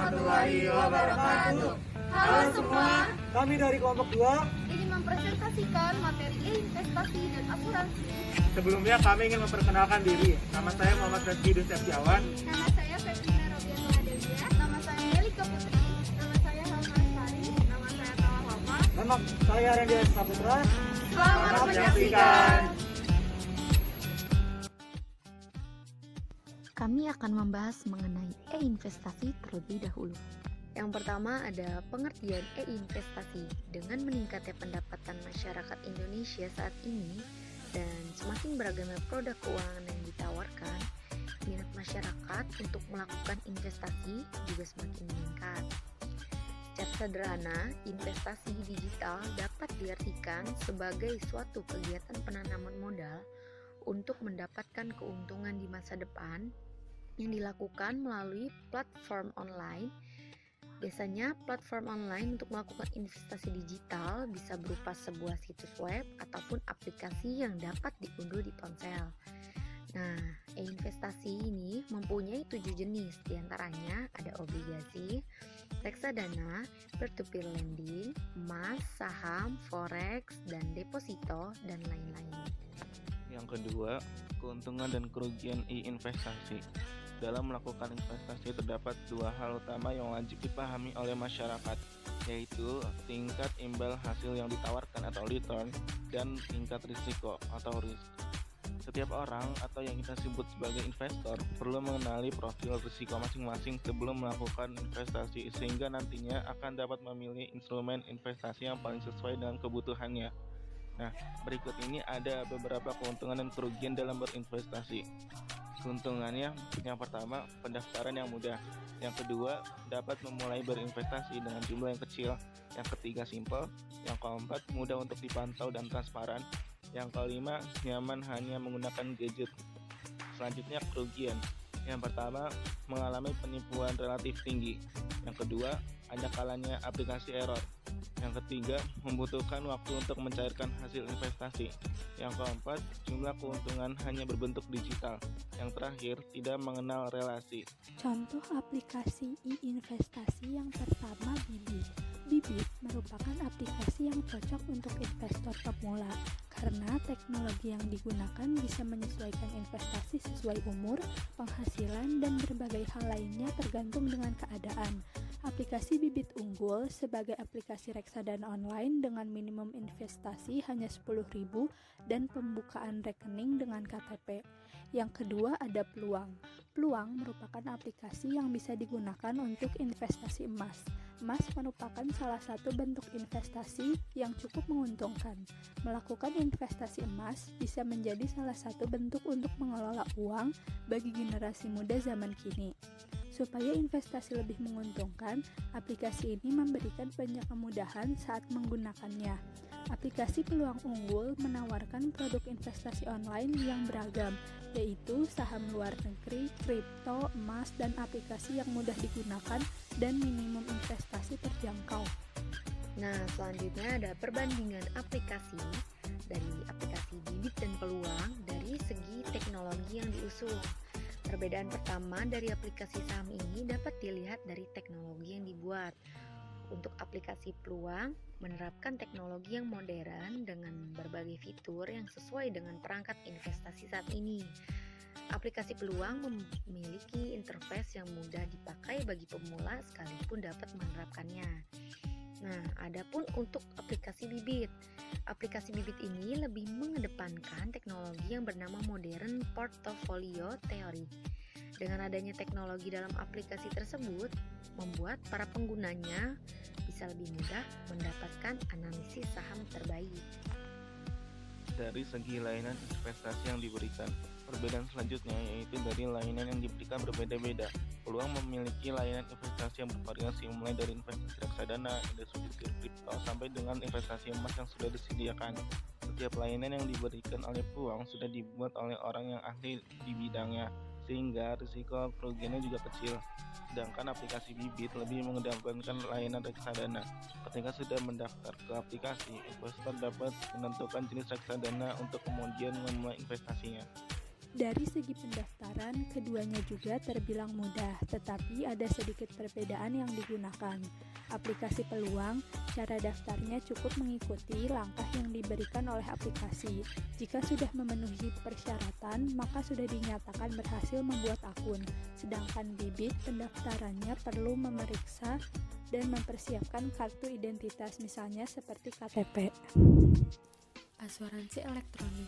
warahmatullahi wabarakatuh. Halo semua, Kami dari kelompok 2. ingin mempresentasikan materi investasi dan asuransi. Sebelumnya kami ingin memperkenalkan diri. Nama saya Muhammad Rezki Dun Septiawan. Nama saya Febrina Robiano Adelia. Nama saya Melika Putri. Nama saya Halma Sari. Nama saya Tawah Wama. Nama saya Randy Saputra. Selamat menyaksikan. Kami akan membahas mengenai e-investasi terlebih dahulu. Yang pertama ada pengertian e-investasi. Dengan meningkatnya pendapatan masyarakat Indonesia saat ini dan semakin beragamnya produk keuangan yang ditawarkan, minat masyarakat untuk melakukan investasi juga semakin meningkat. Secara sederhana, investasi digital dapat diartikan sebagai suatu kegiatan penanaman modal untuk mendapatkan keuntungan di masa depan yang dilakukan melalui platform online. Biasanya platform online untuk melakukan investasi digital bisa berupa sebuah situs web ataupun aplikasi yang dapat diunduh di ponsel. Nah, investasi ini mempunyai 7 jenis, diantaranya ada obligasi, reksadana, peer-to-peer lending, emas, saham, forex, dan deposito, dan lain-lain. Yang kedua, keuntungan dan kerugian e-investasi. Dalam melakukan investasi terdapat dua hal utama yang wajib dipahami oleh masyarakat, yaitu tingkat imbal hasil yang ditawarkan atau return dan tingkat risiko atau risk. Setiap orang atau yang kita sebut sebagai investor perlu mengenali profil risiko masing-masing sebelum melakukan investasi sehingga nantinya akan dapat memilih instrumen investasi yang paling sesuai dengan kebutuhannya. Nah, berikut ini ada beberapa keuntungan dan kerugian dalam berinvestasi. Keuntungannya, yang pertama, pendaftaran yang mudah. Yang kedua, dapat memulai berinvestasi dengan jumlah yang kecil. Yang ketiga, simple. Yang keempat, mudah untuk dipantau dan transparan. Yang kelima, nyaman hanya menggunakan gadget. Selanjutnya, kerugian. Yang pertama, mengalami penipuan relatif tinggi. Yang kedua, ada kalanya aplikasi error. Yang ketiga, membutuhkan waktu untuk mencairkan hasil investasi. Yang keempat, jumlah keuntungan hanya berbentuk digital. Yang terakhir, tidak mengenal relasi. Contoh aplikasi e-investasi yang pertama Bibit. Bibit merupakan aplikasi yang cocok untuk investor pemula karena teknologi yang digunakan bisa menyesuaikan investasi sesuai umur, penghasilan, dan berbagai hal lainnya tergantung dengan keadaan. Aplikasi Bibit unggul sebagai aplikasi reksadana online dengan minimum investasi hanya 10.000 dan pembukaan rekening dengan KTP. Yang kedua ada Peluang. Peluang merupakan aplikasi yang bisa digunakan untuk investasi emas. Emas merupakan salah satu bentuk investasi yang cukup menguntungkan. Melakukan investasi emas bisa menjadi salah satu bentuk untuk mengelola uang bagi generasi muda zaman kini. Supaya investasi lebih menguntungkan, aplikasi ini memberikan banyak kemudahan saat menggunakannya. Aplikasi Peluang unggul menawarkan produk investasi online yang beragam, yaitu saham luar negeri, kripto, emas, dan aplikasi yang mudah digunakan dan minimum investasi terjangkau. Nah, selanjutnya ada perbandingan aplikasi dari aplikasi Bibit dan Peluang dari segi teknologi yang diusung. Perbedaan pertama dari aplikasi saham ini dapat dilihat dari teknologi yang dibuat. Untuk aplikasi Peluang menerapkan teknologi yang modern dengan berbagai fitur yang sesuai dengan perangkat investasi saat ini. Aplikasi Peluang memiliki interface yang mudah dipakai bagi pemula sekalipun dapat menerapkannya. Nah, adapun untuk aplikasi Bibit. Aplikasi Bibit ini lebih mengedepankan teknologi yang bernama Modern Portfolio Theory. Dengan adanya teknologi dalam aplikasi tersebut, membuat para penggunanya bisa lebih mudah mendapatkan analisis saham terbaik. Dari segi layanan investasi yang diberikan, perbedaan selanjutnya yaitu dari layanan yang diberikan berbeda-beda. Peluang memiliki layanan investasi yang bervariasi mulai dari investasi reksadana, investasi kripto, sampai dengan investasi emas yang sudah disediakan. Setiap layanan yang diberikan oleh Peluang sudah dibuat oleh orang yang ahli di bidangnya, sehingga risiko kerugiannya juga kecil. Sedangkan aplikasi Bibit lebih mengedepankan layanan reksadana. Ketika sudah mendaftar ke aplikasi, investor dapat menentukan jenis reksadana untuk kemudian memulai investasinya. Dari segi pendaftaran, keduanya juga terbilang mudah, tetapi ada sedikit perbedaan yang digunakan. Aplikasi Peluang, cara daftarnya cukup mengikuti langkah yang diberikan oleh aplikasi. Jika sudah memenuhi persyaratan, maka sudah dinyatakan berhasil membuat akun. Sedangkan Bibit, pendaftarannya perlu memeriksa dan mempersiapkan kartu identitas, misalnya seperti KTP. Asuransi elektronik.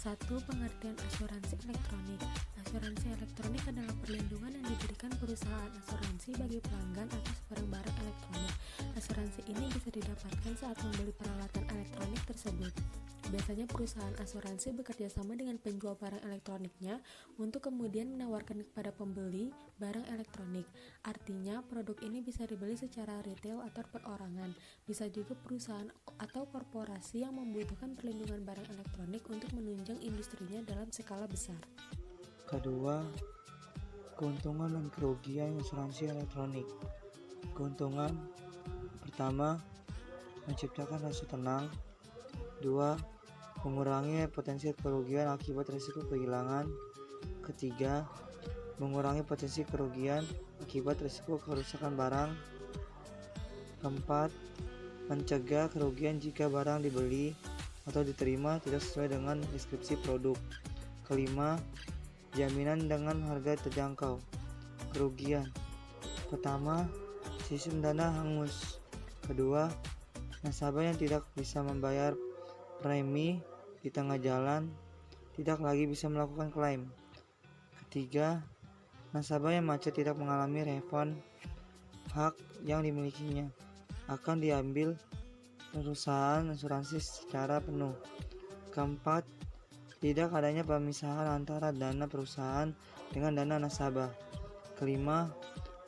1. Pengertian asuransi elektronik. Asuransi elektronik adalah perlindungan yang diberikan perusahaan asuransi bagi pelanggan atas barang-barang elektronik. Asuransi ini bisa didapatkan saat membeli peralatan elektronik tersebut. Biasanya perusahaan asuransi bekerja sama dengan penjual barang elektroniknya untuk kemudian menawarkan kepada pembeli barang elektronik. Artinya, produk ini bisa dibeli secara retail atau perorangan. Bisa juga perusahaan atau korporasi yang membutuhkan perlindungan barang elektronik untuk menunjang industrinya dalam skala besar. Kedua, keuntungan dan kerugian asuransi elektronik. Keuntungan pertama, menciptakan rasa tenang. 2. Mengurangi potensi kerugian akibat risiko kehilangan. Ketiga, mengurangi potensi kerugian akibat risiko kerusakan barang. Keempat, mencegah kerugian jika barang dibeli atau diterima tidak sesuai dengan deskripsi produk. Kelima, jaminan dengan harga terjangkau. Kerugian pertama, sistem dana hangus. Kedua, nasabah yang tidak bisa membayar premi di tengah jalan tidak lagi bisa melakukan klaim. Ketiga, nasabah yang macet tidak mengalami refund hak yang dimilikinya akan diambil perusahaan asuransi secara penuh. Keempat, tidak adanya pemisahan antara dana perusahaan dengan dana nasabah. Kelima,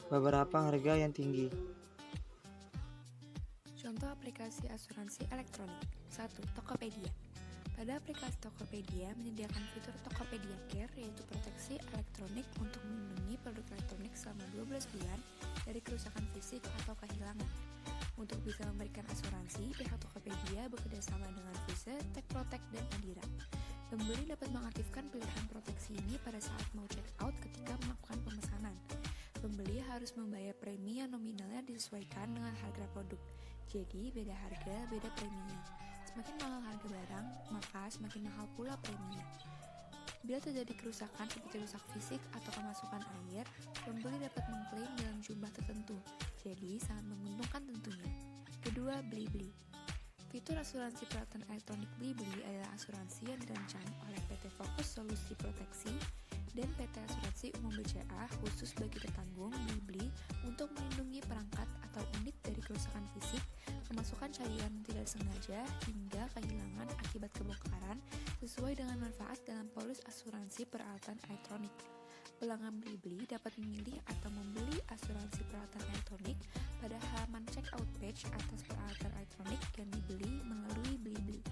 beberapa harga yang tinggi. Contoh aplikasi asuransi elektronik. 1. Tokopedia. Pada aplikasi Tokopedia menyediakan fitur Tokopedia Care, yaitu proteksi elektronik untuk melindungi produk elektronik selama 12 bulan dari kerusakan fisik atau kehilangan. Untuk bisa memberikan asuransi, pihak Tokopedia bekerjasama dengan Vise, Tech Protect, dan Adira. Pembeli dapat mengaktifkan pilihan proteksi ini pada saat mau check out ketika melakukan pemesanan. Pembeli harus membayar premi yang nominalnya disesuaikan dengan harga produk. Jadi, beda harga, beda preminya. Semakin mahal harga barang, maka semakin mahal pula preminya. Bila terjadi kerusakan seperti rusak fisik atau kemasukan air, pembeli dapat mengklaim dalam jumlah tertentu. Jadi, sangat menguntungkan tentunya. Kedua, Blibli. Fitur asuransi peralatan elektronik Blibli adalah asuransi yang dirancang oleh PT Fokus Solusi Proteksi dan PT Asuransi Umum BCA khusus bagi tertanggung Blibli untuk melindungi perangkat atau unit dari kerusakan fisik, kemasukan cairan tidak sengaja, hingga kehilangan akibat kebongkaran sesuai dengan manfaat dalam polis asuransi peralatan elektronik. Pelanggan Blibli dapat memilih atau membeli asuransi peralatan elektronik pada halaman checkout page atas peralatan elektronik yang dibeli melalui Blibli.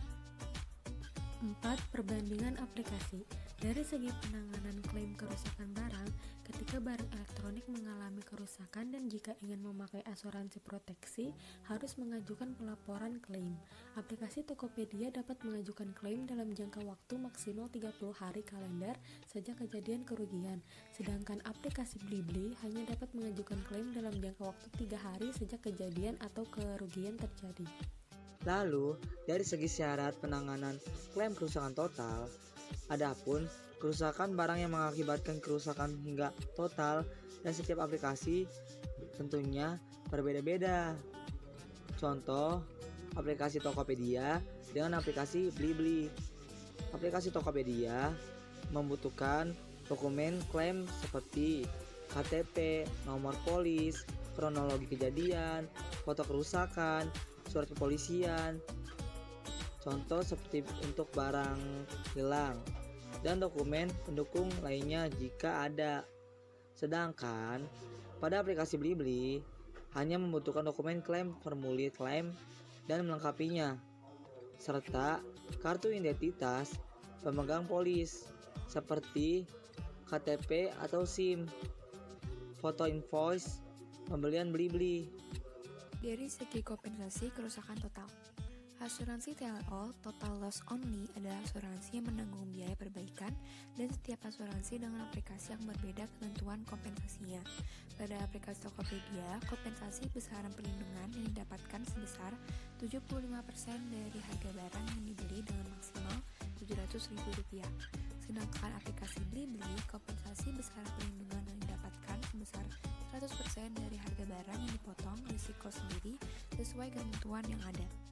4. Perbandingan aplikasi. Dari segi penanganan klaim kerusakan barang, ketika barang elektronik mengalami kerusakan dan jika ingin memakai asuransi proteksi, harus mengajukan pelaporan klaim. Aplikasi Tokopedia dapat mengajukan klaim dalam jangka waktu maksimal 30 hari kalender sejak kejadian kerugian, sedangkan aplikasi Blibli hanya dapat mengajukan klaim dalam jangka waktu 3 hari sejak kejadian atau kerugian terjadi. Lalu, dari segi syarat penanganan klaim kerusakan total, adapun kerusakan barang yang mengakibatkan kerusakan hingga total dan setiap aplikasi tentunya berbeda-beda. Contoh, aplikasi Tokopedia dengan aplikasi Blibli. Aplikasi Tokopedia membutuhkan dokumen klaim seperti KTP, nomor polis, kronologi kejadian, foto kerusakan, surat kepolisian, contoh seperti untuk barang hilang, dan dokumen pendukung lainnya jika ada. Sedangkan pada aplikasi Blibli hanya membutuhkan dokumen klaim, formulir klaim, dan melengkapinya, serta kartu identitas pemegang polis seperti KTP atau SIM, foto invoice pembelian Blibli. Dari segi kompensasi kerusakan total, Asuransi TLO, Total Loss Only, adalah asuransi yang menanggung biaya perbaikan dan setiap asuransi dengan aplikasi yang berbeda ketentuan kompensasinya. Pada aplikasi Tokopedia, kompensasi besaran perlindungan yang didapatkan sebesar 75% dari harga barang yang dibeli dengan maksimal Rp700.000. Sedangkan aplikasi Blibli, kompensasi besaran perlindungan yang didapatkan sebesar 100% dari harga barang yang dipotong risiko sendiri sesuai ketentuan yang ada.